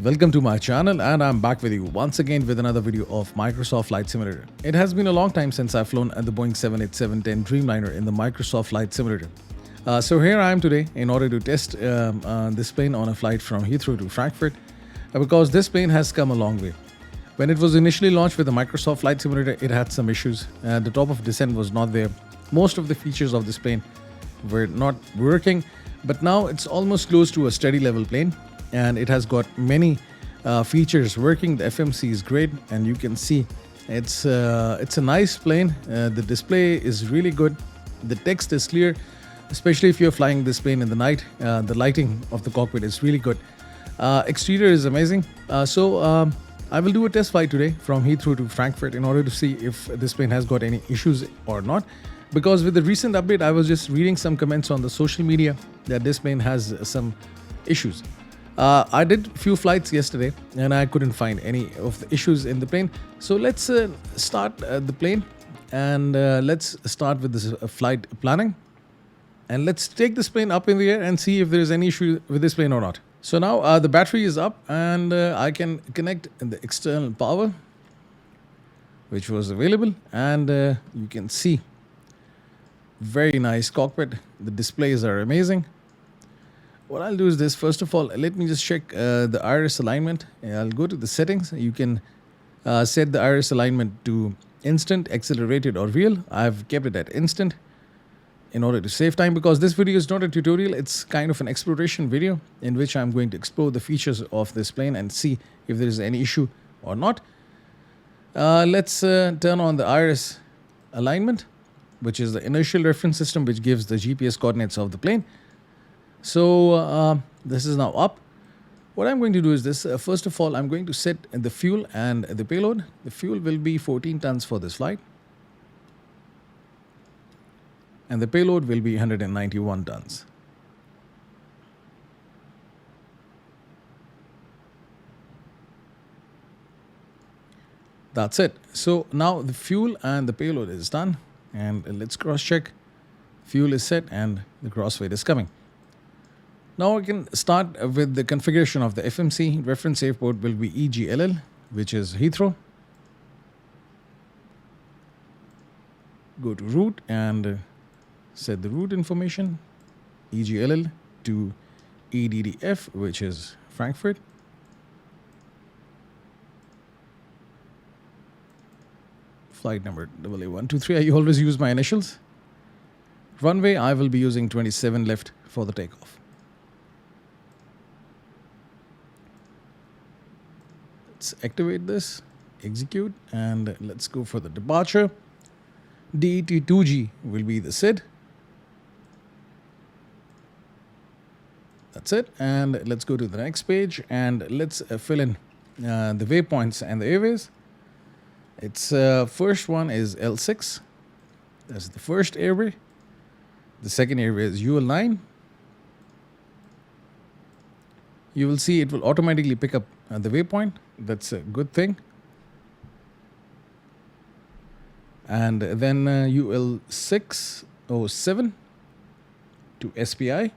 welcome to my channel, and I'm back with you once again with another video of Microsoft Flight Simulator. It has been a long time since I've flown at the Boeing 787-10 Dreamliner in the Microsoft Flight Simulator. So here I am today in order to test this plane on a flight from Heathrow to Frankfurt because this plane has come a long way. When it was initially launched with the Microsoft Flight Simulator, it had some issues. The top of descent was not there. Most of the features of this plane were not working, but now it's almost close to a steady level plane. And it has got many features working. The FMC is great, and you can see it's a nice plane. The display is really good. The text is clear, especially if you're flying this plane in the night. The lighting of the cockpit is really good. Exterior is amazing. So I will do a test flight today from Heathrow to Frankfurt in order to see if this plane has got any issues or not. Because with the recent update, I was just reading some comments on the social media that this plane has some issues. I did a few flights yesterday and I couldn't find any of the issues in the plane. So let's start the plane and let's start with this flight planning. And let's take this plane up in the air and see if there is any issue with this plane or not. So now the battery is up and I can connect the external power, which was available. And you can see very nice cockpit. The displays are amazing. What I'll do is this. First of all, let me just check the iris alignment. I'll go to the settings. You can set the iris alignment to instant, accelerated, or real. I've kept it at instant in order to save time because this video is not a tutorial. It's kind of an exploration video in which I'm going to explore the features of this plane and see if there is any issue or not. Let's turn on the iris alignment, which is the inertial reference system which gives the GPS coordinates of the plane. So this is now up. What I'm going to do is this. First of all, I'm going to set the fuel and the payload. The fuel will be 14 tons for this flight. And the payload will be 191 tons. That's it. So now the fuel and the payload is done. And let's cross check. Fuel is set and the cross weight is coming. Now I can start with the configuration of the FMC. Reference airport will be EGLL, which is Heathrow. Go to route and set the route information, EGLL to EDDF, which is Frankfurt. Flight number AA123. I always use my initials. Runway, I will be using 27 left for the takeoff. Let's activate this, execute, and let's go for the departure. DET2G will be the SID. That's it. And let's go to the next page and let's fill in the waypoints and the airways. Its first one is L6. That's the first airway. The second airway is UL9. You will see it will automatically pick up the waypoint. That's a good thing. And then UL607 to SPI.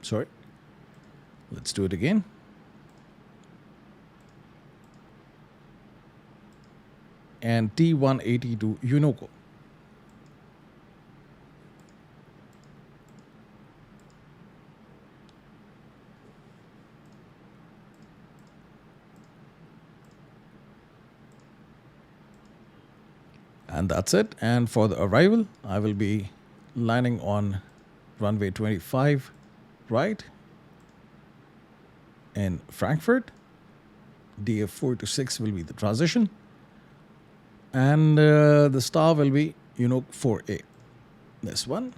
Sorry. Let's do it again. And T180 to Unoco. And that's it. And for the arrival, I will be landing on runway 25 right in Frankfurt. DF4 to 6 will be the transition. And the star will be Unoco 4A. This one.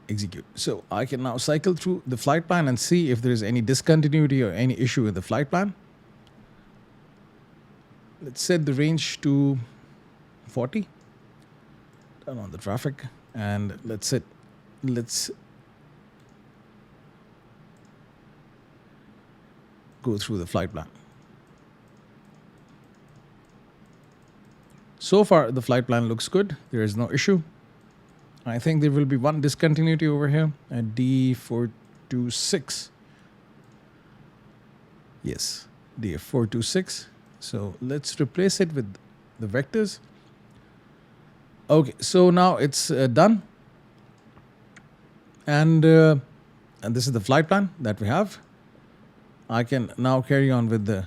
Execute. So I can now cycle through the flight plan and see if there is any discontinuity or any issue with the flight plan. Let's set the range to 40. Turn on the traffic and let's go through the flight plan. So far, the flight plan looks good. There is no issue. I think there will be one discontinuity over here at D426. Yes, D426. So let's replace it with the vectors. Okay, so now it's done. And this is the flight plan that we have. I can now carry on with the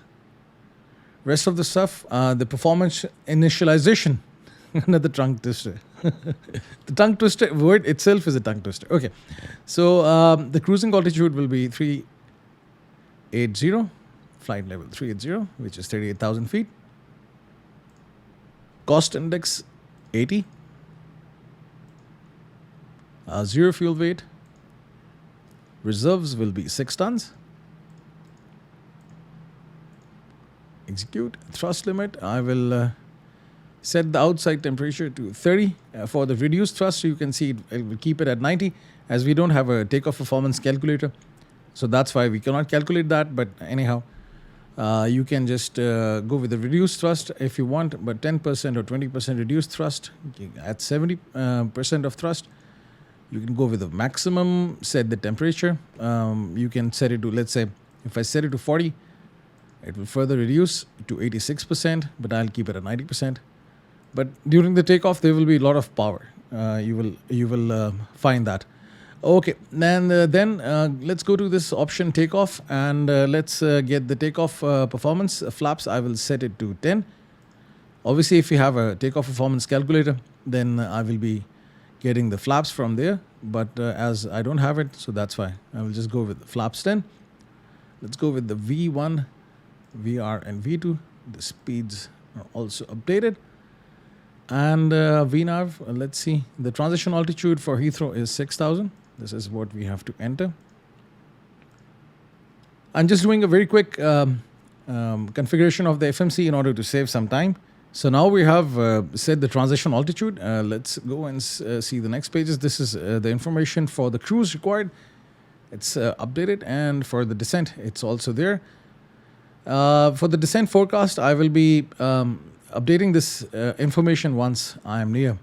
rest of the stuff. The performance initialization. Another tongue twister. The tongue twister word itself is a tongue twister. Okay. So the cruising altitude will be 380, flight level 380, which is 38,000 feet. Cost index 80. Zero fuel weight. Reserves will be 6 tons. Execute. Thrust limit. I will set the outside temperature to 30. For the reduced thrust, you can see it will keep it at 90, as we don't have a takeoff performance calculator. So that's why we cannot calculate that. But anyhow, you can just go with the reduced thrust if you want, but 10% or 20% reduced thrust at 70% of thrust. You can go with the maximum, set the temperature. You can set it to, let's say, if I set it to 40, it will further reduce to 86%, but I'll keep it at 90%. But during the takeoff, there will be a lot of power. You will find that. Okay, and then let's go to this option takeoff, and let's get the takeoff performance. Flaps, I will set it to 10. Obviously, if you have a takeoff performance calculator, then I will be getting the flaps from there. But as I don't have it, so that's why I will just go with the flaps 10. Let's go with the V1, VR, and V2. The speeds are also updated. And VNAV, let's see. The transition altitude for Heathrow is 6,000. This is what we have to enter. I'm just doing a very quick configuration of the FMC in order to save some time. So now we have set the transition altitude. Let's go and see the next pages. This is the information for the cruise required. It's updated, and for the descent, it's also there. For the descent forecast, I will be updating this information once I am near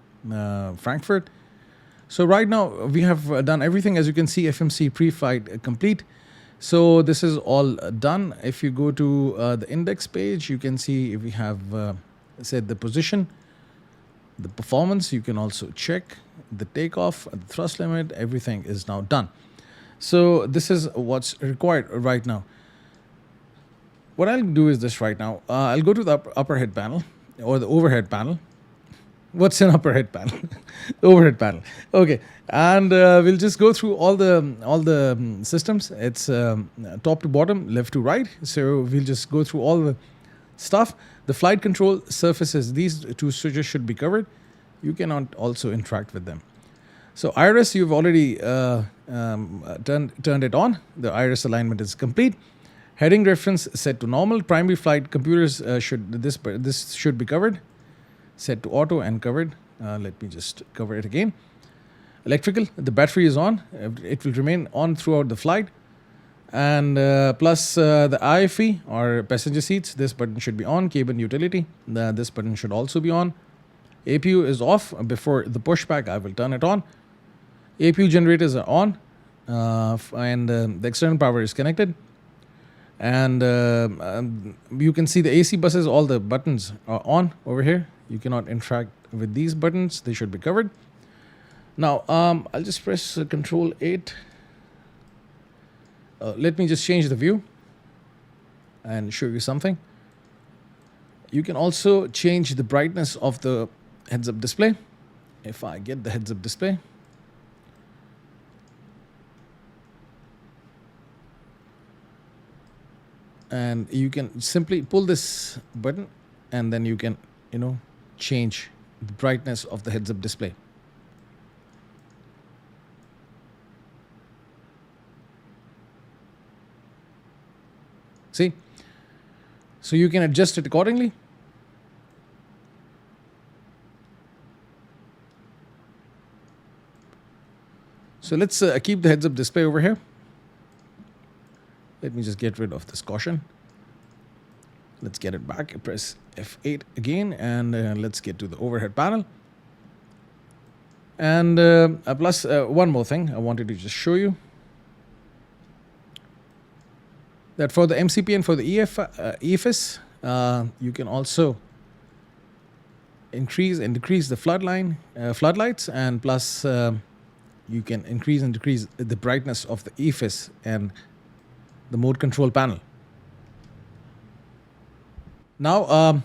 Frankfurt. So right now we have done everything. As you can see, FMC pre-flight complete. So this is all done. If you go to the index page, you can see if we have set the position, the performance. You can also check the takeoff, the thrust limit. Everything is now done. So this is what's required right now. What I'll do is this right now. I'll go to the upper head panel or the overhead panel. What's an upper head panel? Overhead panel. Okay, and we'll just go through all the systems. It's top to bottom, left to right. So we'll just go through all the stuff. The flight control surfaces, these two switches should be covered. You cannot also interact with them. So iris, you've already turned it on. The iris alignment is complete. Heading reference set to normal. Primary flight computers this should be covered. Set to auto and covered. Let me just cover it again. Electrical, the battery is on. It will remain on throughout the flight. And plus the IFE or passenger seats, this button should be on. Cabin utility, this button should also be on. APU is off. Before the pushback, I will turn it on. APU generators are on. And the external power is connected. And you can see the AC buses, all the buttons are on over here. You cannot interact with these buttons. They should be covered. Now, I'll just press Control 8. Let me just change the view and show you something. You can also change the brightness of the heads-up display. If I get the heads-up display. And you can simply pull this button, and then you can, change the brightness of the heads-up display. See? So you can adjust it accordingly. So let's keep the heads-up display over here. Let me just get rid of this caution. Let's get it back. Press F8 again, and let's get to the overhead panel. And plus one more thing I wanted to just show you, that for the MCP and for the EFS, you can also increase and decrease the floodlights, and plus you can increase and decrease the brightness of the EFS and the mode control panel. Now,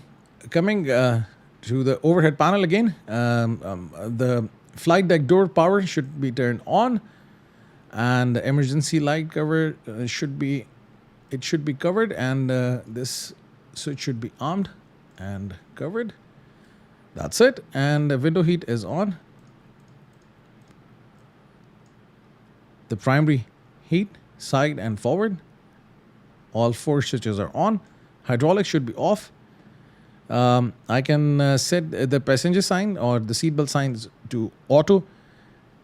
coming to the overhead panel again, the flight deck door power should be turned on, and the emergency light cover should be covered, and this switch should be armed and covered. That's it. And the window heat is on. The primary heat, side and forward, all 4 switches are on. Hydraulics should be off. I can set the passenger sign or the seatbelt signs to auto.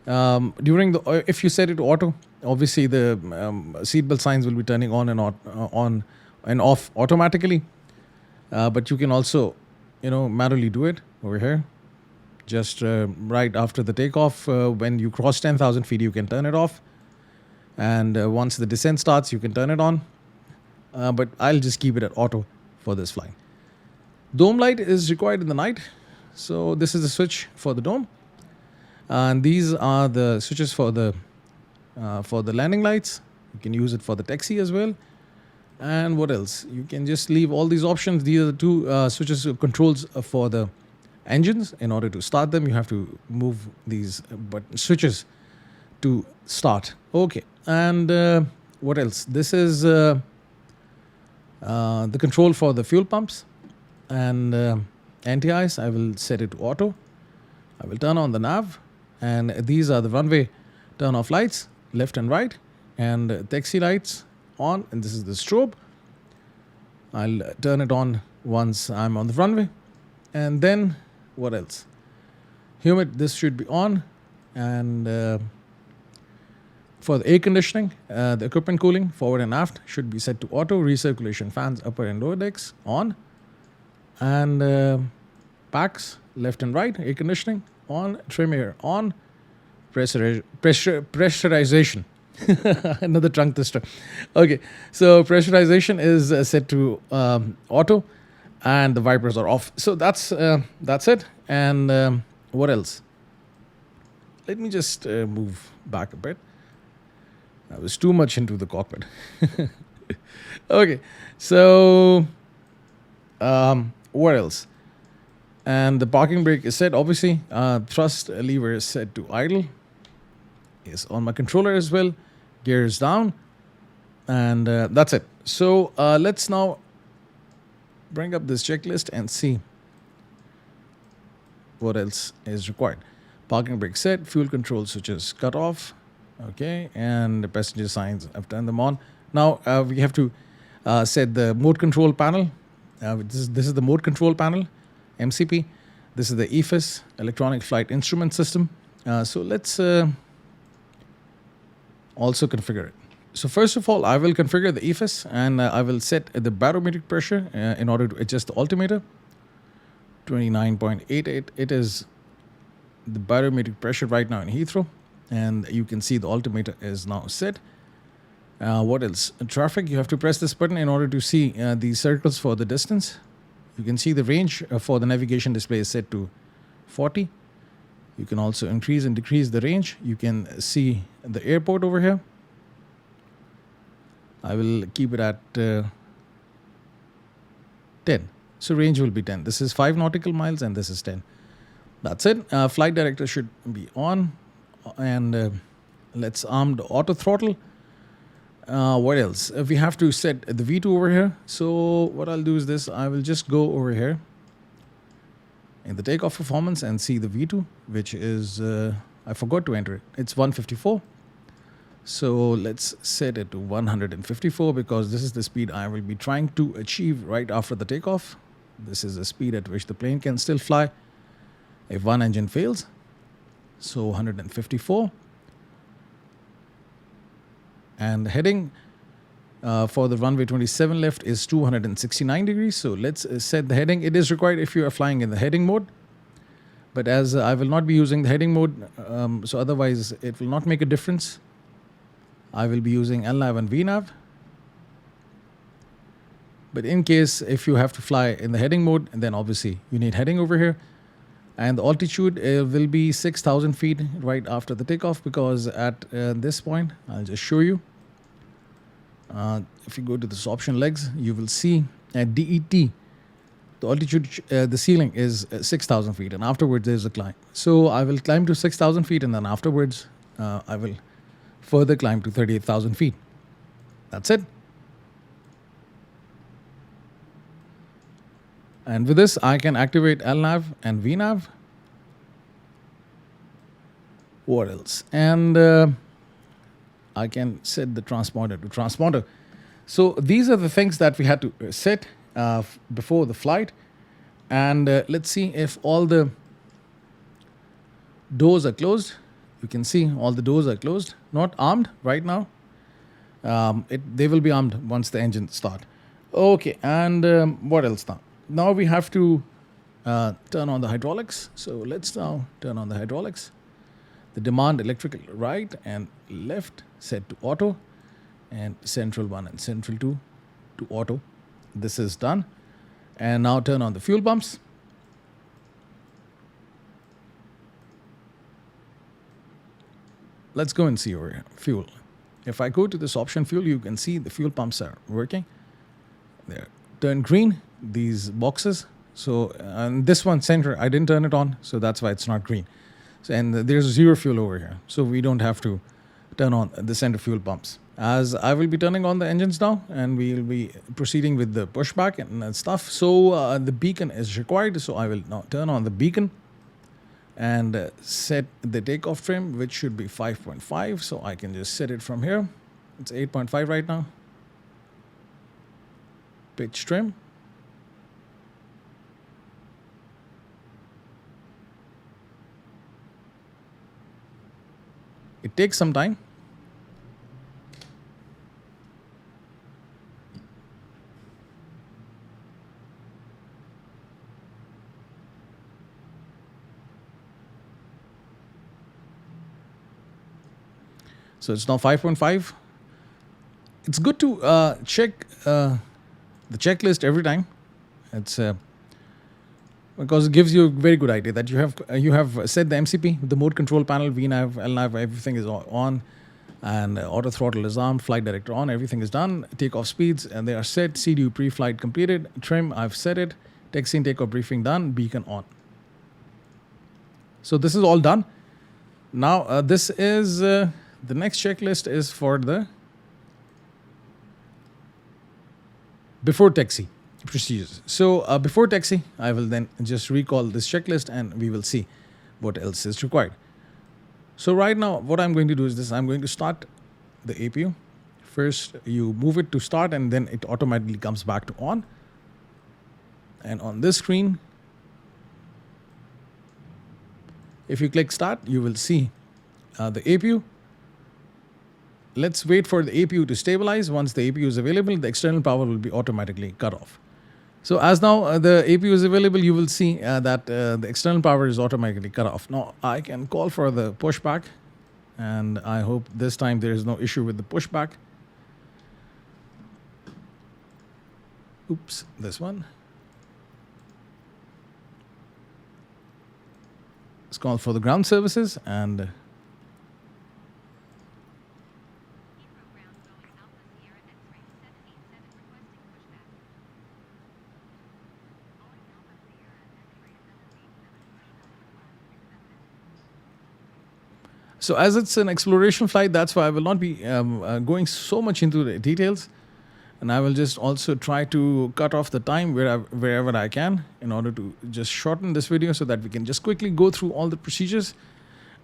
If you set it to auto, obviously the seatbelt signs will be turning on and off automatically. But you can also, manually do it over here. Just right after the takeoff, when you cross 10,000 feet, you can turn it off. And once the descent starts, you can turn it on. But I'll just keep it at auto for this flight. Dome light is required in the night. So this is the switch for the dome. And these are the switches for the landing lights. You can use it for the taxi as well. And what else? You can just leave all these options. These are the 2 switches controls for the engines. In order to start them, you have to move these switches to start. Okay. And what else? This is the control for the fuel pumps and anti-ice. I will set it to auto. I will turn on the nav, and these are the runway turn off lights, left and right, and taxi lights on, and this is the strobe. I'll turn it on once I'm on the runway. And then what else? Humid, this should be on. And for the air conditioning, the equipment cooling forward and aft should be set to auto. Recirculation fans upper and lower decks on. And packs left and right, air conditioning on. Trim air on. Pressurization. Another trunk twister. Okay, so pressurization is set to auto, and the wipers are off. So that's it. And what else? Let me just move back a bit. I was too much into the cockpit. Okay, so what else? And the parking brake is set, obviously. Thrust lever is set to idle. Is on my controller as well. Gears down. And that's it. So let's now bring up this checklist and see what else is required. Parking brake set, fuel control switches cut off. Okay, and the passenger signs, I've turned them on. Now we have to set the mode control panel. This is the mode control panel, MCP. This is the EFS, Electronic Flight Instrument System. So let's also configure it. So first of all, I will configure the EFS, and I will set the barometric pressure in order to adjust the altimeter. 29.88. It is the barometric pressure right now in Heathrow, and you can see the altimeter is now set. What else? Traffic, you have to press this button in order to see these circles for the distance. You can see the range for the navigation display is set to 40. You can also increase and decrease the range. You can see the airport over here. I will keep it at 10. So range will be 10. This is 5 nautical miles and this is 10. That's it. Flight director should be on. And let's arm the auto throttle. What else? We have to set the V2 over here. So what I'll do is this. I will just go over here in the takeoff performance and see the V2, which is, I forgot to enter it. It's 154. So let's set it to 154 because this is the speed I will be trying to achieve right after the takeoff. This is the speed at which the plane can still fly if one engine fails. So 154. And heading, for the runway 27 left is 269 degrees. So let's set the heading. It is required if you are flying in the heading mode. But as I will not be using the heading mode, so otherwise it will not make a difference. I will be using LNAV and VNAV. But in case if you have to fly in the heading mode, then obviously you need heading over here. And the altitude will be 6,000 feet right after the takeoff, because at this point, I'll just show you. If you go to this option legs, you will see at DET, the altitude, the ceiling is 6,000 feet, and afterwards there's a climb. So I will climb to 6,000 feet, and then afterwards I will further climb to 38,000 feet. That's it. And with this, I can activate LNAV and VNAV. What else? And I can set the transponder to transponder. So these are the things that we had to set before the flight. And let's see if all the doors are closed. You can see all the doors are closed, not armed right now. They will be armed once the engines start. Okay, and what else now? Now we have to turn on the hydraulics. So let's now turn on the hydraulics. The demand electrical right and left set to auto, and central 1 and central 2 to auto. This is done. And now turn on the fuel pumps. Let's go and see over here. Fuel. If I go to this option fuel, you can see the fuel pumps are working. They're turned green, these boxes. So and this one center, I didn't turn it on, so that's why it's not green. So, and there's zero fuel over here, so we don't have to turn on the center fuel pumps. As I will be turning on the engines now, and we will be proceeding with the pushback and stuff. So the beacon is required, so I will now turn on the beacon and set the takeoff trim, which should be 5.5. So I can just set it from here. It's 8.5 right now. Pitch trim. It takes some time. So it's now 5.5. It's good to check the checklist every time. It's because it gives you a very good idea that you have set the MCP, the mode control panel, VNAV, LNAV, everything is on, and auto throttle is on, flight director on, everything is done. Takeoff speeds and they are set. CDU pre-flight completed. Trim, I've set it. Taxi and takeoff briefing done. Beacon on. So this is all done. Now this is the next checklist is for the before taxi procedures. So before taxi, I will then just recall this checklist and we will see what else is required. So right now, what I'm going to do is this. I'm going to start the APU. First, you move it to start and then it automatically comes back to on. And on this screen, if you click start, you will see the APU. Let's wait for the APU to stabilize. Once the APU is available, the external power will be automatically cut off. So as now the APU is available, you will see that the external power is automatically cut off. Now I can call for the pushback, and I hope this time there is no issue with the pushback. Oops, this one. Let's call for the ground services and so as it's an exploration flight, that's why I will not be going so much into the details. And I will just also try to cut off the time wherever I can in order to just shorten this video so that we can just quickly go through all the procedures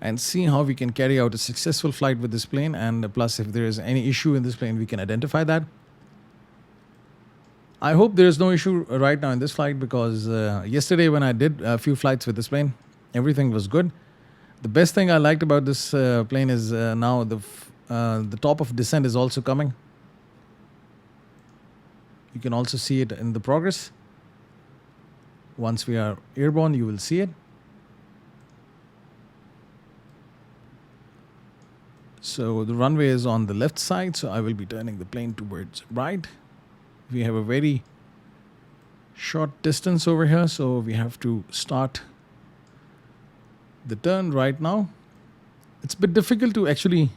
and see how we can carry out a successful flight with this plane. And plus, if there is any issue in this plane, we can identify that. I hope there is no issue right now in this flight because yesterday when I did a few flights with this plane, everything was good. The best thing I liked about this plane is now the top of descent is also coming. You can also see it in the progress. Once we are airborne, you will see it. So the runway is on the left side, so I will be turning the plane towards right. We have a very short distance over here, so we have to start the turn right now. It's a bit difficult to actually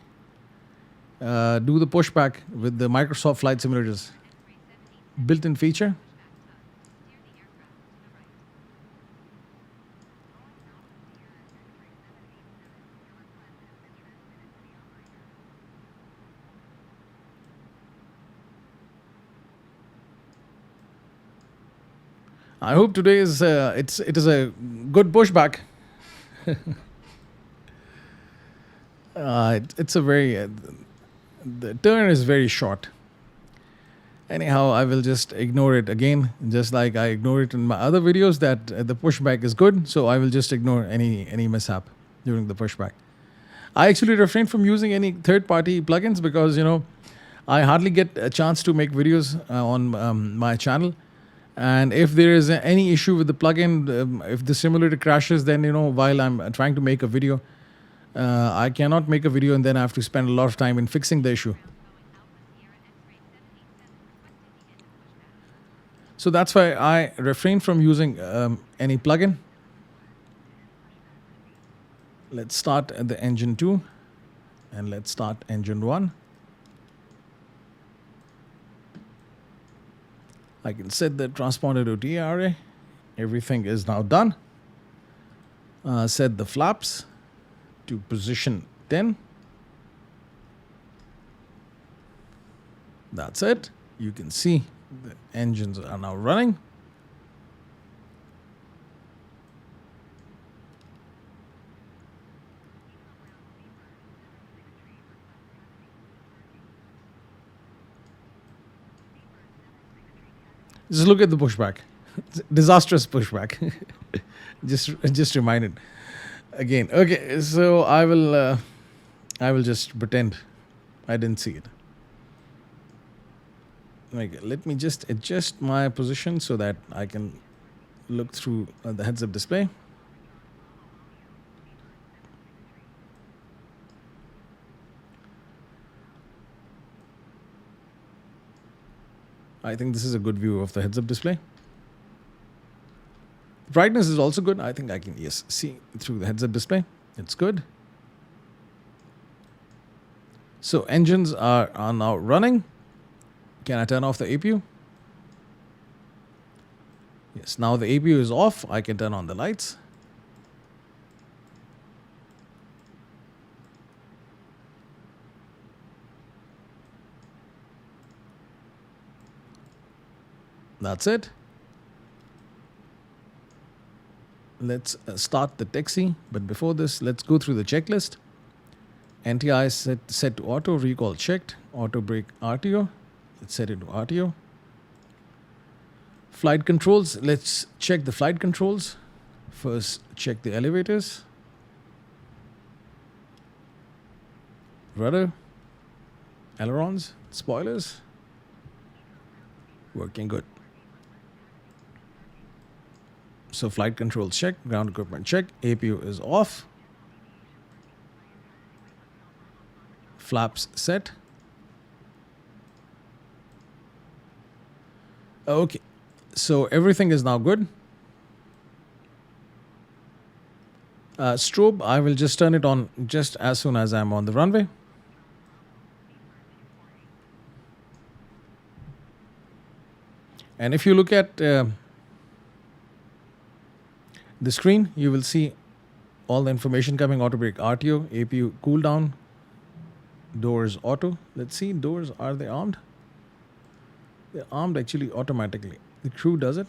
do the pushback with the Microsoft Flight Simulator's built-in feature. I hope today is it is a good pushback. It's a very the turn is very short. Anyhow, I will just ignore it again, just like I ignore it in my other videos that the pushback is good. So I will just ignore any mishap during the pushback. I actually refrain from using any third-party plugins because I hardly get a chance to make videos on my channel. And if there is any issue with the plugin, if the simulator crashes, then while I'm trying to make a video, I cannot make a video and then I have to spend a lot of time in fixing the issue. So that's why I refrain from using any plugin. Let's start at the engine 2 and let's start engine 1. I can set the transponder to TRA. Everything is now done. Set the flaps to position 10. That's it. You can see the engines are now running. Just look at the pushback. Disastrous pushback. just reminded again. Okay, so I will just pretend I didn't see it. Okay, let me just adjust my position so that I can look through the heads-up display. I think this is a good view of the heads-up display. Brightness is also good. I think I can, yes, see through the heads-up display. It's good. So engines are now running. Can I turn off the APU? Yes, now the APU is off. I can turn on the lights. That's it. Let's start the taxi. But before this, let's go through the checklist. NTI set to auto, recall checked, auto brake RTO. Let's set it to RTO. Flight controls, let's check the flight controls. First, check the elevators. Rudder, ailerons, spoilers. Working good. So flight controls check, ground equipment check, APU is off. Flaps set. Okay, so everything is now good. Strobe, I will just turn it on just as soon as I'm on the runway. And if you look at the screen, you will see all the information coming: auto brake RTO, APU cool down, doors auto. Let's see, doors, are they armed? They're armed actually automatically. The crew does it.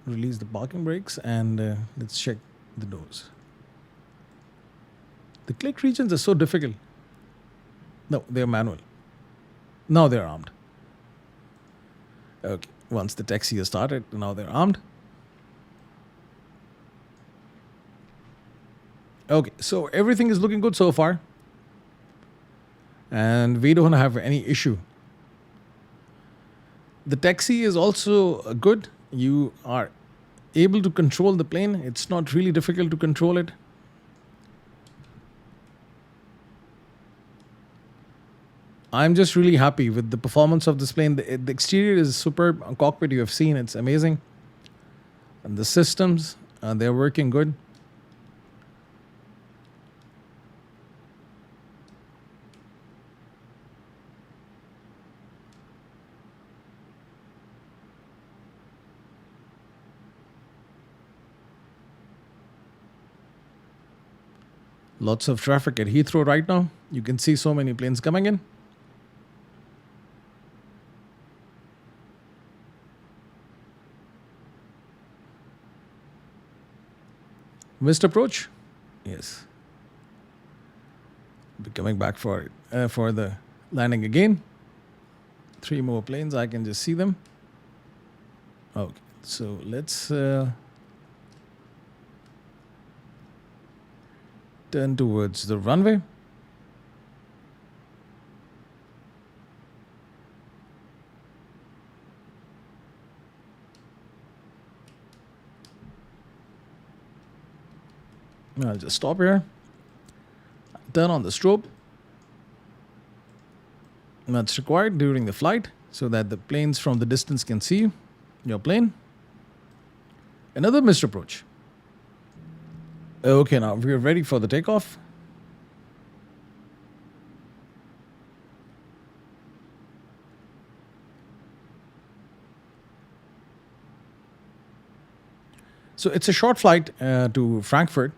Release the parking brakes and let's check the doors. The click regions are so difficult. No, they're manual. Now they're armed. Okay, once the taxi is started, now they're armed. Okay, so everything is looking good so far. And we don't have any issue The taxi is also good. You are able to control the plane. It's not really difficult to control it. I'm just really happy with the performance of this plane. The exterior is superb. Cockpit you have seen, it's amazing. And the systems, they're working good. Lots of traffic at Heathrow right now. You can see so many planes coming in. Missed approach? Yes. Be coming back for the landing again. 3 more planes. I can just see them. Okay, so let's turn towards the runway. I'll just stop here. Turn on the strobe. That's required during the flight so that the planes from the distance can see your plane. Another missed approach. Okay, now we're ready for the takeoff. So it's a short flight to Frankfurt.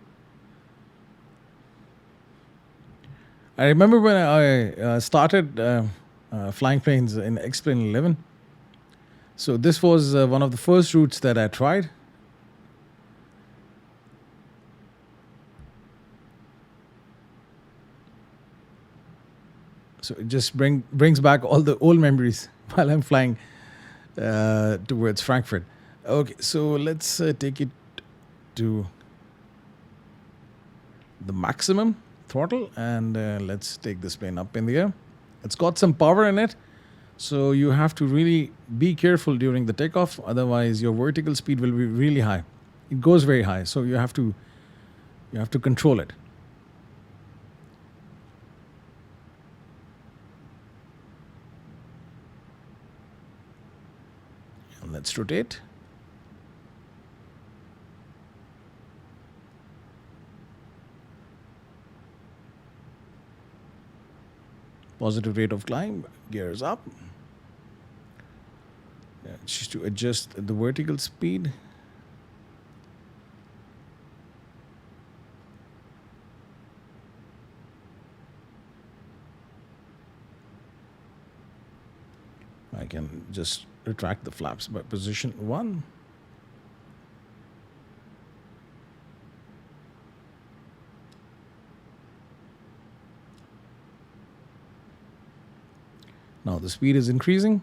I remember when I started flying planes in X-Plane 11. So this was one of the first routes that I tried. So it just brings back all the old memories while I'm flying towards Frankfurt. Okay, so let's take it to the maximum throttle and let's take this plane up in the air. It's got some power in it, so you have to really be careful during the takeoff, otherwise your vertical speed will be really high. It goes very high, so you have to control it. And let's rotate. Positive rate of climb, gears up. Just to adjust the vertical speed. I can just retract the flaps by position 1. Now the speed is increasing.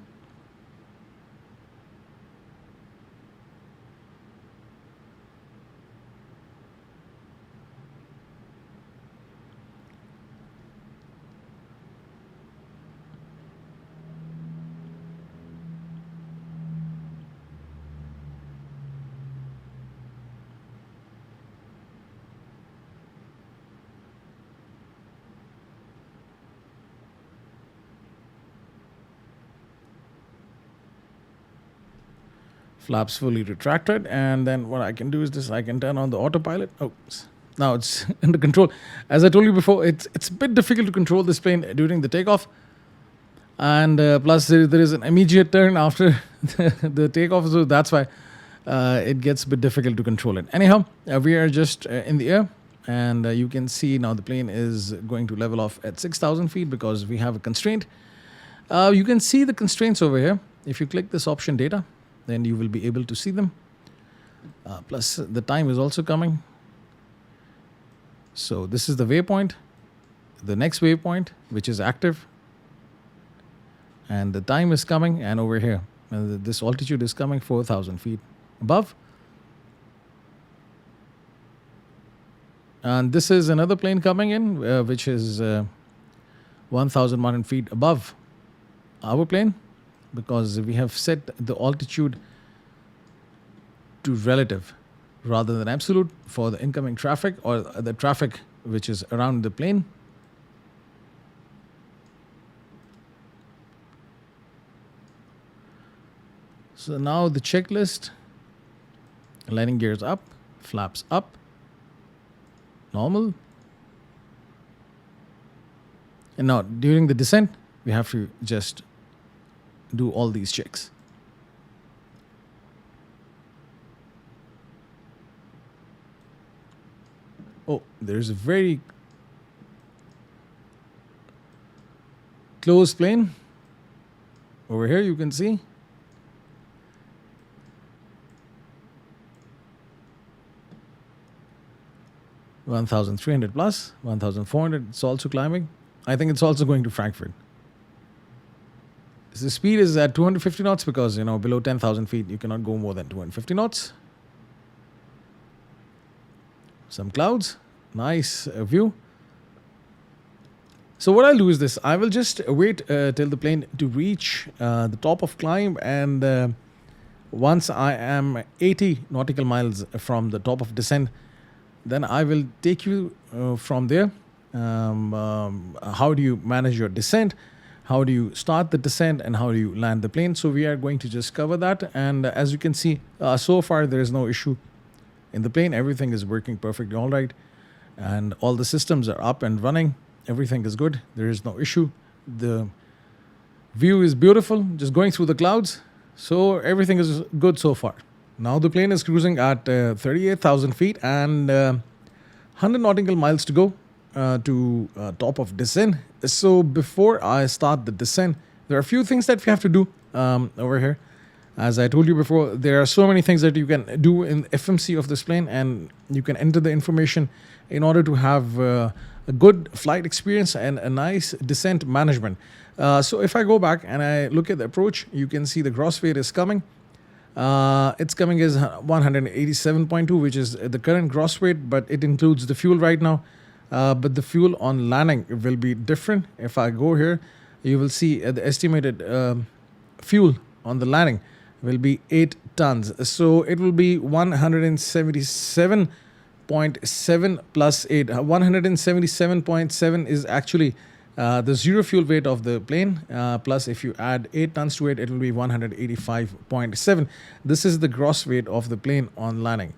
Flaps fully retracted, and then what I can do is this: I can turn on the autopilot. Oh, now it's under control. As I told you before, it's a bit difficult to control this plane during the takeoff, and plus there is an immediate turn after the takeoff, so that's why it gets a bit difficult to control it. Anyhow, we are just in the air, and you can see now the plane is going to level off at 6,000 feet because we have a constraint. You can see the constraints over here. If you click this option data, then you will be able to see them. Plus the time is also coming. So this is the waypoint, the next waypoint, which is active, and the time is coming, and over here this altitude is coming 4,000 feet above. And this is another plane coming in which is 1,100 feet above our plane. because we have set the altitude to relative rather than absolute for the incoming traffic or the traffic which is around the plane. So now the checklist: landing gears up, flaps up, normal. And now during the descent, we have to just do all these checks. Oh, there's a very close plane. Over here you can see. (1,300 plus, 1,400). It's also climbing. I think it's also going to Frankfurt. The speed is at 250 knots because, below 10,000 feet, you cannot go more than 250 knots. Some clouds. Nice view. So what I'll do is this. I will just wait till the plane to reach the top of climb, and once I am 80 nautical miles from the top of descent, then I will take you from there. How do you manage your descent? How do you start the descent, and how do you land the plane? So we are going to just cover that. And as you can see, so far there is no issue in the plane. Everything is working perfectly all right, and all the systems are up and running. Everything is good. There is no issue. The view is beautiful, just going through the clouds. So everything is good so far. Now the plane is cruising at 38,000 feet and 100 nautical miles to go to top of descent. So before I start the descent, there are a few things that we have to do over here. As I told you before, there are so many things that you can do in FMC of this plane, and you can enter the information in order to have a good flight experience and a nice descent management. So if I go back and I look at the approach, you can see the gross weight is coming. It's coming as 187.2, which is the current gross weight, but it includes the fuel right now. But the fuel on landing will be different. If I go here, you will see the estimated fuel on the landing will be 8 tons. So it will be 177.7 plus 8. 177.7 is actually the zero fuel weight of the plane. Plus if you add 8 tons to it, it will be 185.7. This is the gross weight of the plane on landing.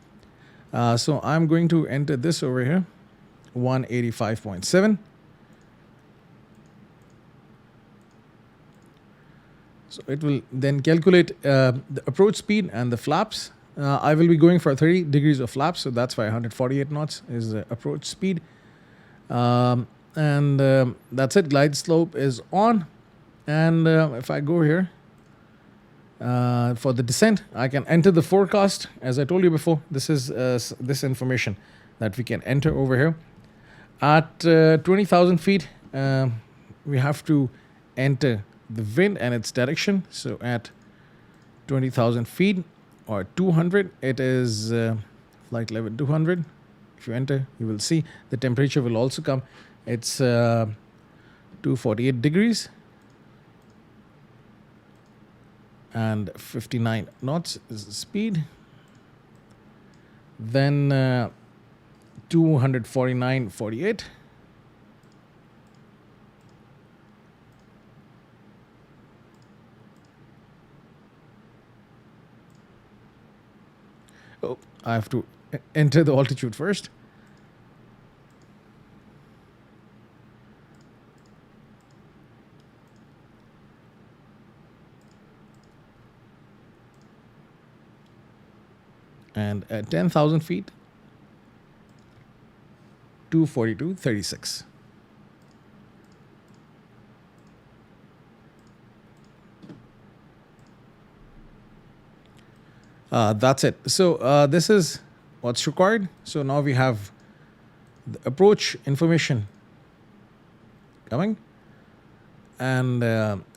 So I'm going to enter this over here. 185.7. So it will then calculate the approach speed and the flaps. I will be going for 30 degrees of flaps, so that's why 148 knots is the approach speed. And that's it. Glide slope is on. And if I go here for the descent, I can enter the forecast. As I told you before, this is this information that we can enter over here. At 20,000 feet, we have to enter the wind and its direction. So at 20,000 feet or 200, it is flight level 200. If you enter, you will see the temperature will also come. It's 248 degrees and 59 knots is the speed. Then 249.48. Oh, I have to enter the altitude first. And at 10,000 feet, 242.36. That's it. So this is what's required. So now we have the approach information coming, and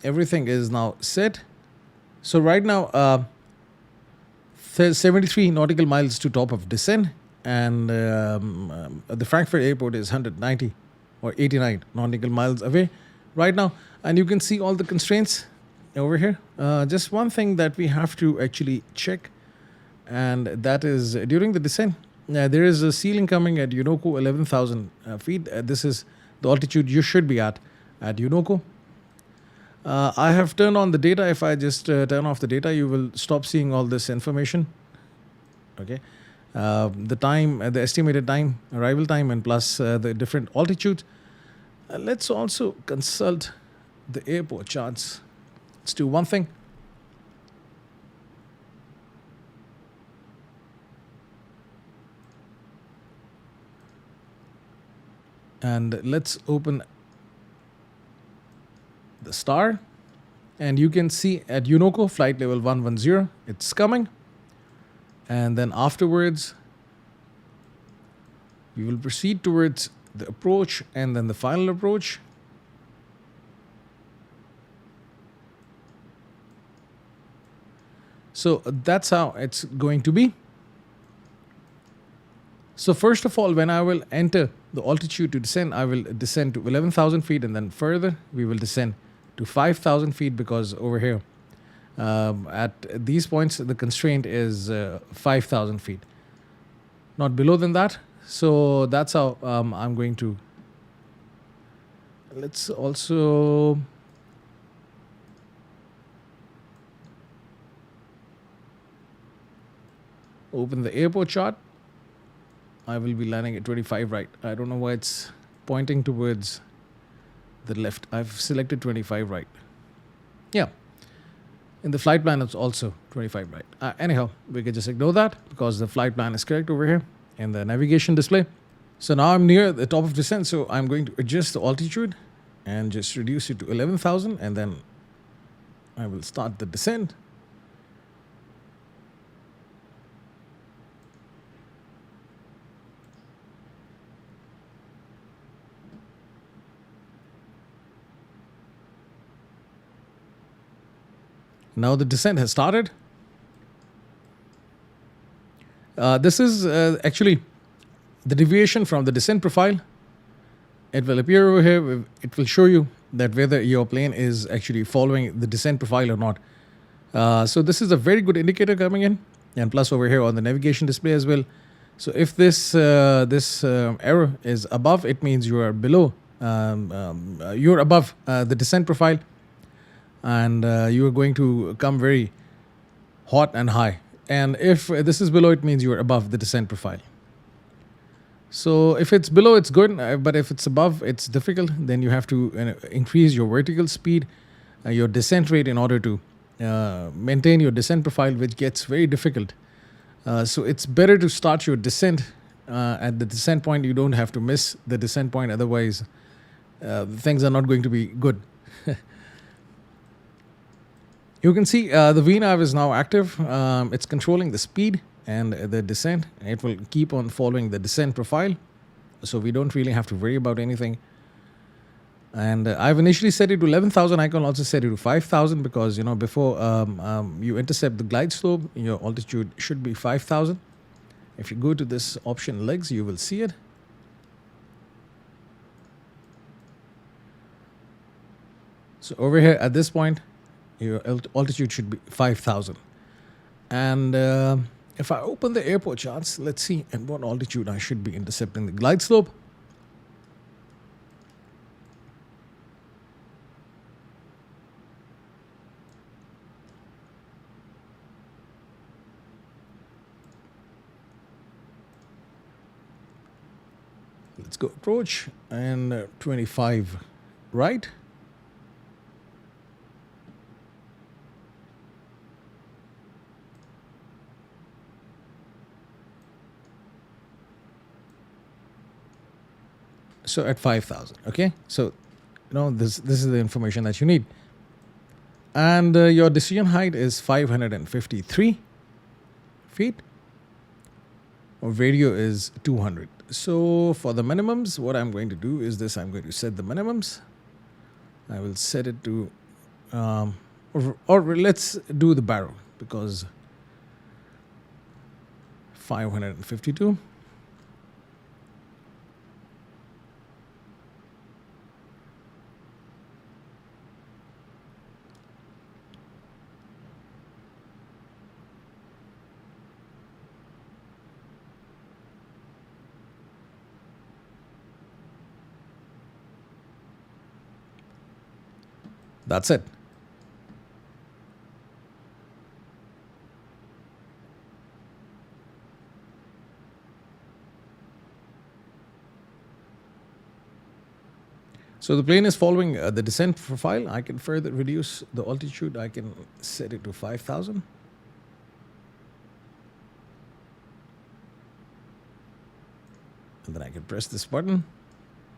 everything is now set. So right now, 73 nautical miles to top of descent, and the Frankfurt airport is 190 or 89 nautical miles away right now. And you can see all the constraints over here. Just one thing that we have to actually check, and that is during the descent, there is a ceiling coming at Unoko 11,000 feet. This is the altitude you should be at Unoko. I have turned on the data. If I just turn off the data, you will stop seeing all this information. Okay. The time, the estimated time, arrival time, and plus the different altitudes. Let's also consult the airport charts. Let's do one thing. And let's open the star. And you can see at Unoko, flight level 110, it's coming. And then afterwards, we will proceed towards the approach and then the final approach. So that's how it's going to be. So first of all, when I will enter the altitude to descend, I will descend to 11,000 feet, and then further we will descend to 5,000 feet, because over here at these points the constraint is 5,000 feet, not below than that. So that's how I'm going to. Let's also open the airport chart. I will be landing at 25 right. I don't know why it's pointing towards the left. I've selected 25 right. Yeah. In the flight plan, it's also 25 right. Anyhow, we can just ignore that because the flight plan is correct over here in the navigation display. So now I'm near the top of descent. So I'm going to adjust the altitude and just reduce it to 11,000. And then I will start the descent. Now the descent has started. This is actually the deviation from the descent profile. It will appear over here. It will show you that whether your plane is actually following the descent profile or not. So this is a very good indicator coming in, and plus over here on the navigation display as well. So if this error is above, it means you are below. You're above the descent profile. And you are going to come very hot and high. And if this is below, it means you are above the descent profile. So if it's below, it's good. But if it's above, it's difficult. Then you have to increase your vertical speed, your descent rate in order to maintain your descent profile, which gets very difficult. So it's better to start your descent at the descent point. You don't have to miss the descent point. Otherwise, things are not going to be good. You can see the VNAV is now active. It's controlling the speed and the descent. It will keep on following the descent profile. So we don't really have to worry about anything. And I've initially set it to 11,000. I can also set it to 5,000 because, before you intercept the glide slope, your altitude should be 5,000. If you go to this option legs, you will see it. So over here at this point, your altitude should be 5,000. And if I open the airport charts, let's see at what altitude I should be intercepting the glide slope. Let's go approach and 25 right. So at 5,000, okay? So, this is the information that you need. And your decision height is 553 feet. Radio is 200. So for the minimums, what I'm going to do is this. I'm going to set the minimums. I will set it to, or let's do the barrel because 552. That's it. So the plane is following the descent profile. I can further reduce the altitude. I can set it to 5,000. And then I can press this button.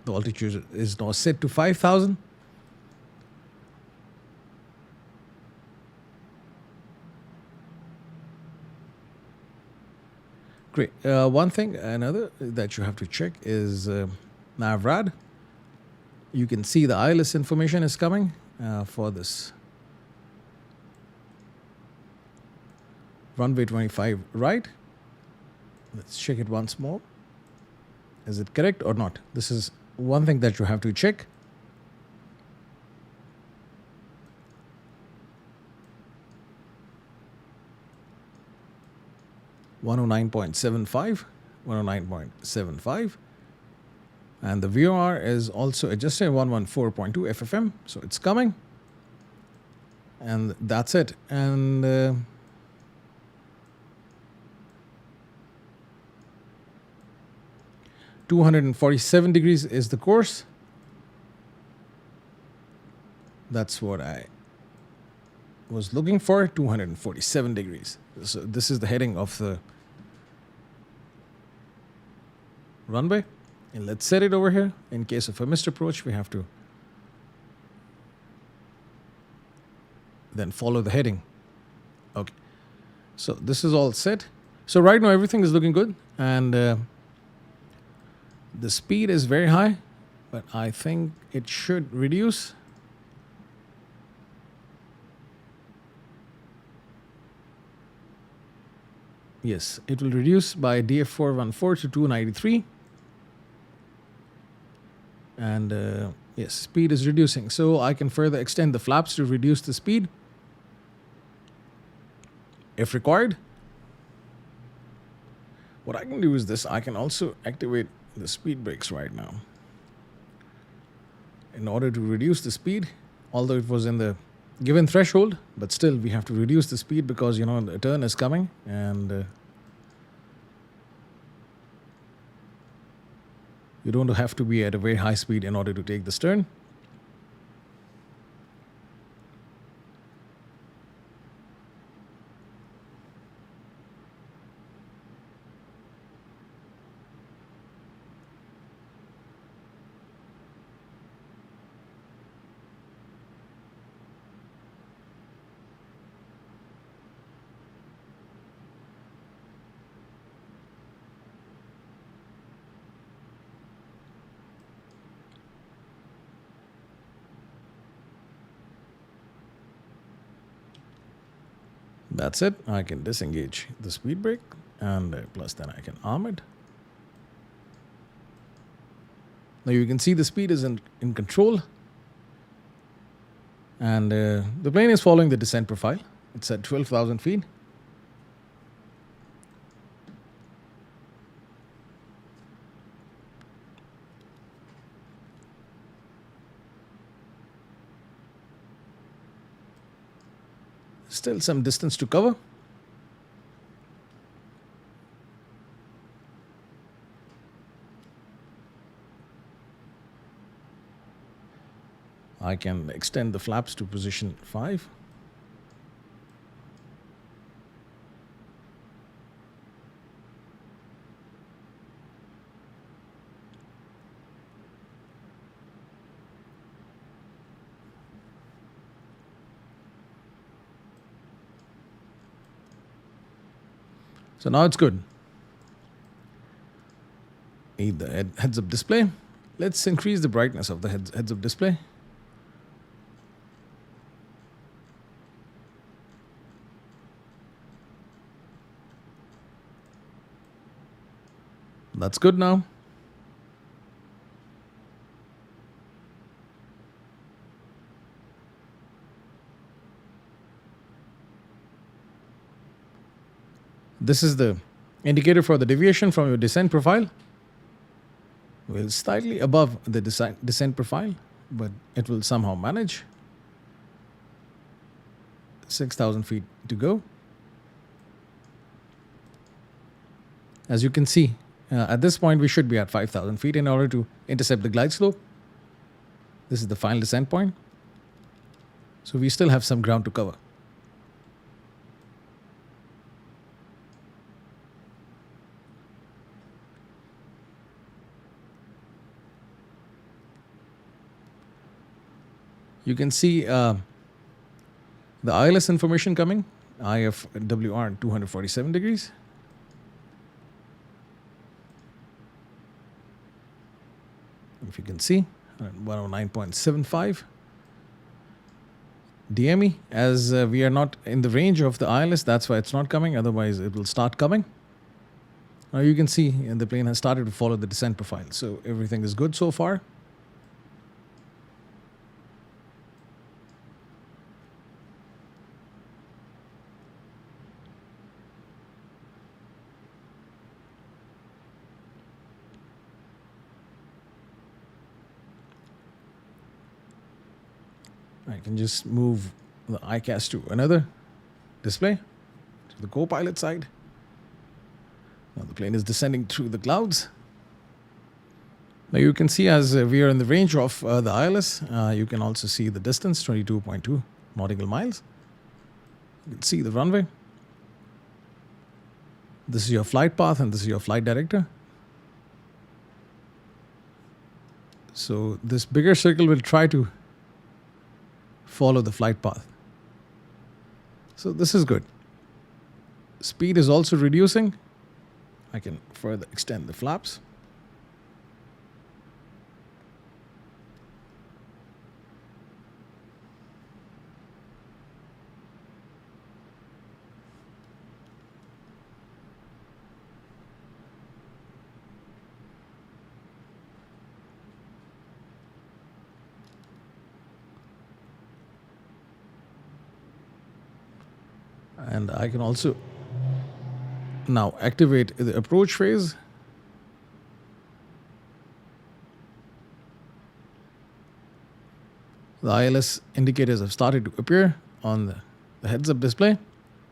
The altitude is now set to 5,000. Great. One thing, another that you have to check is NavRad. You can see the ILS information is coming for this runway 25 right. Let's check it once more. Is it correct or not? This is one thing that you have to check. (109.75), 109.75. And the VOR is also adjusted 114.2 FFM. So it's coming. And that's it. And 247 degrees is the course. That's what I was looking for, 247 degrees. So this is the heading of the runway. And let's set it over here. In case of a missed approach, we have to then follow the heading. Okay. So this is all set. So right now everything is looking good. And the speed is very high, but I think it should reduce. Yes, it will reduce by DF414 to 293. And yes, speed is reducing. So I can further extend the flaps to reduce the speed if required. What I can do is this. I can also activate the speed brakes right now in order to reduce the speed, although it was in the given threshold, but still we have to reduce the speed because the turn is coming. And you don't have to be at a very high speed in order to take this turn. That's it. I can disengage the speed brake, and plus then I can arm it. Now you can see the speed is in control, and the plane is following the descent profile. It's at 12,000 feet. Still some distance to cover. I can extend the flaps to position 5. So now it's good. Need the heads-up display. Let's increase the brightness of the heads-up display. That's good now. This is the indicator for the deviation from your descent profile. Well, slightly above the descent profile, but it will somehow manage. 6,000 feet to go. As you can see, at this point we should be at 5,000 feet in order to intercept the glide slope. This is the final descent point. So we still have some ground to cover. You can see the ILS information coming, IFWR 247 degrees. If you can see, 109.75. DME, as we are not in the range of the ILS, that's why it's not coming, otherwise it will start coming. Now you can see the plane has started to follow the descent profile, so everything is good so far. I can just move the iCast to another display, to the co-pilot side. Now the plane is descending through the clouds. Now you can see as we are in the range of the ILS, you can also see the distance, 22.2 nautical miles. You can see the runway. This is your flight path and this is your flight director. So this bigger circle will try to follow the flight path. So this is good. Speed is also reducing. I can further extend the flaps. And I can also now activate the approach phase. The ILS indicators have started to appear on the heads-up display.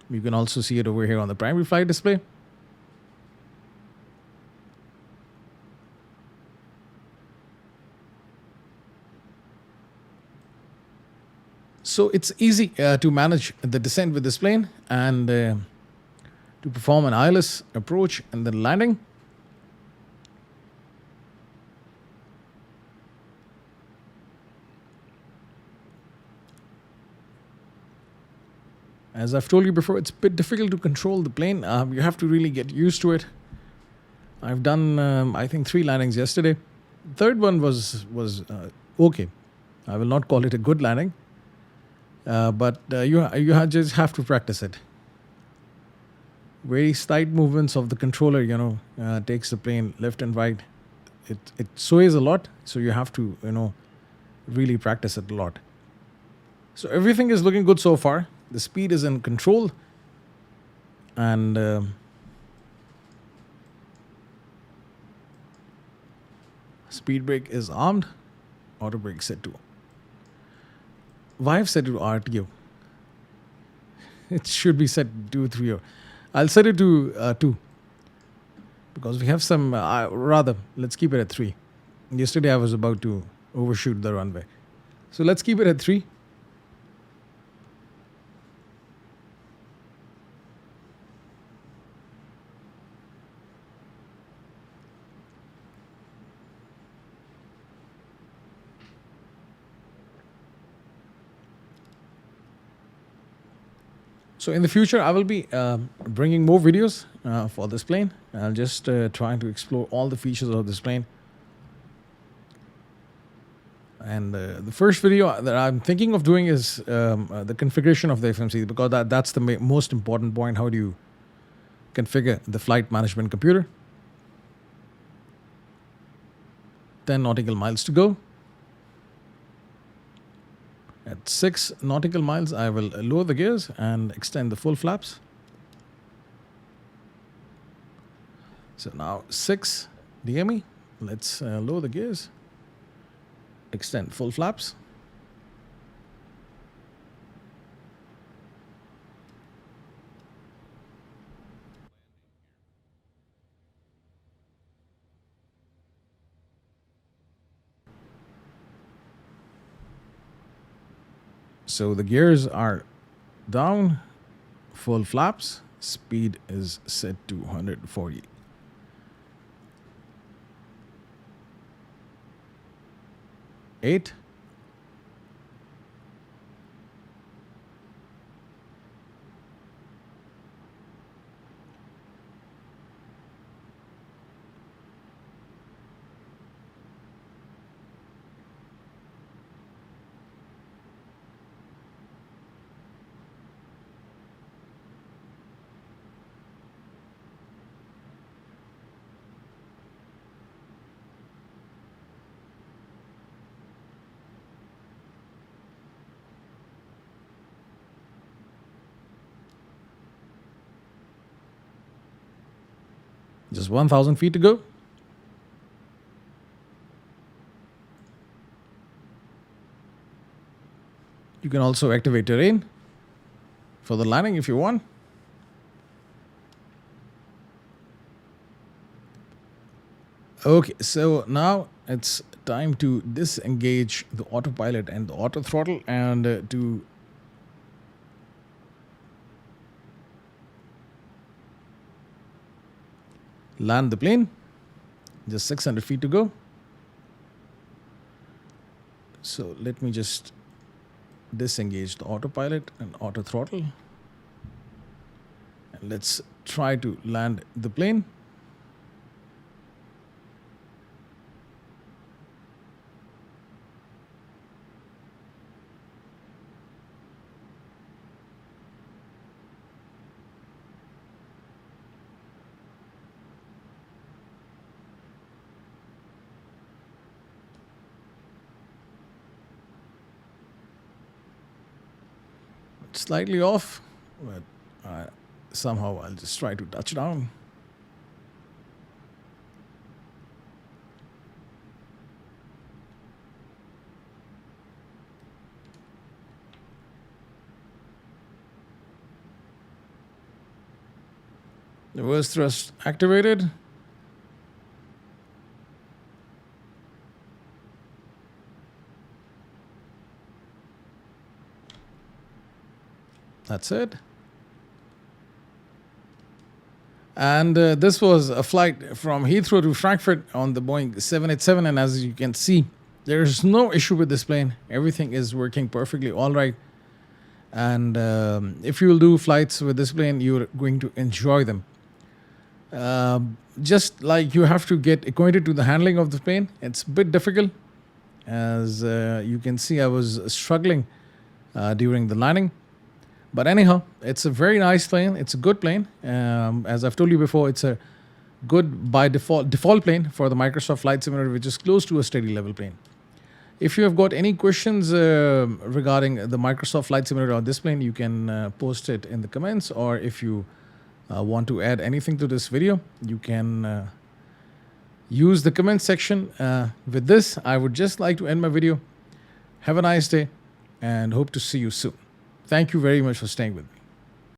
You can also see it over here on the primary flight display. So it's easy to manage the descent with this plane and to perform an ILS approach and then landing. As I've told you before, it's a bit difficult to control the plane. You have to really get used to it. I've done, I think, 3 landings yesterday. Third one was okay. I will not call it a good landing. But you just have to practice it. Very slight movements of the controller, takes the plane left and right. It sways a lot, so you have to, really practice it a lot. So everything is looking good so far. The speed is in control, and speed brake is armed. Auto brake set to. Why I've set it to RTO? It should be set to 3. I'll set it to 2 because we have some. Rather, let's keep it at 3. Yesterday I was about to overshoot the runway, so let's keep it at 3. So in the future, I will be bringing more videos for this plane. I'll just try to explore all the features of this plane. And the first video that I'm thinking of doing is the configuration of the FMC, because that's the most important point. How do you configure the flight management computer? 10 nautical miles to go. At 6 nautical miles, I will lower the gears and extend the full flaps. So now 6 DME. Let's lower the gears, extend full flaps. So the gears are down, full flaps, speed is set to 140. Eight. Just 1,000 feet to go. You can also activate terrain for the landing if you want. Okay, so now it's time to disengage the autopilot and the auto throttle and to land the plane. Just 600 feet to go. So let me just disengage the autopilot and auto throttle. And let's try to land the plane. Slightly off, but somehow I'll just try to touch down. Reverse thrust activated. That's it. And this was a flight from Heathrow to Frankfurt on the Boeing 787. And as you can see, there's no issue with this plane. Everything is working perfectly all right. And if you will do flights with this plane, you're going to enjoy them. Just like you have to get acquainted to the handling of the plane, it's a bit difficult. As you can see, I was struggling during the landing. But anyhow, it's a very nice plane. It's a good plane. As I've told you before, it's a good by default plane for the Microsoft Flight Simulator, which is close to a steady level plane. If you have got any questions regarding the Microsoft Flight Simulator or this plane, you can post it in the comments. Or if you want to add anything to this video, you can use the comment section. With this, I would just like to end my video. Have a nice day and hope to see you soon. Thank you very much for staying with me.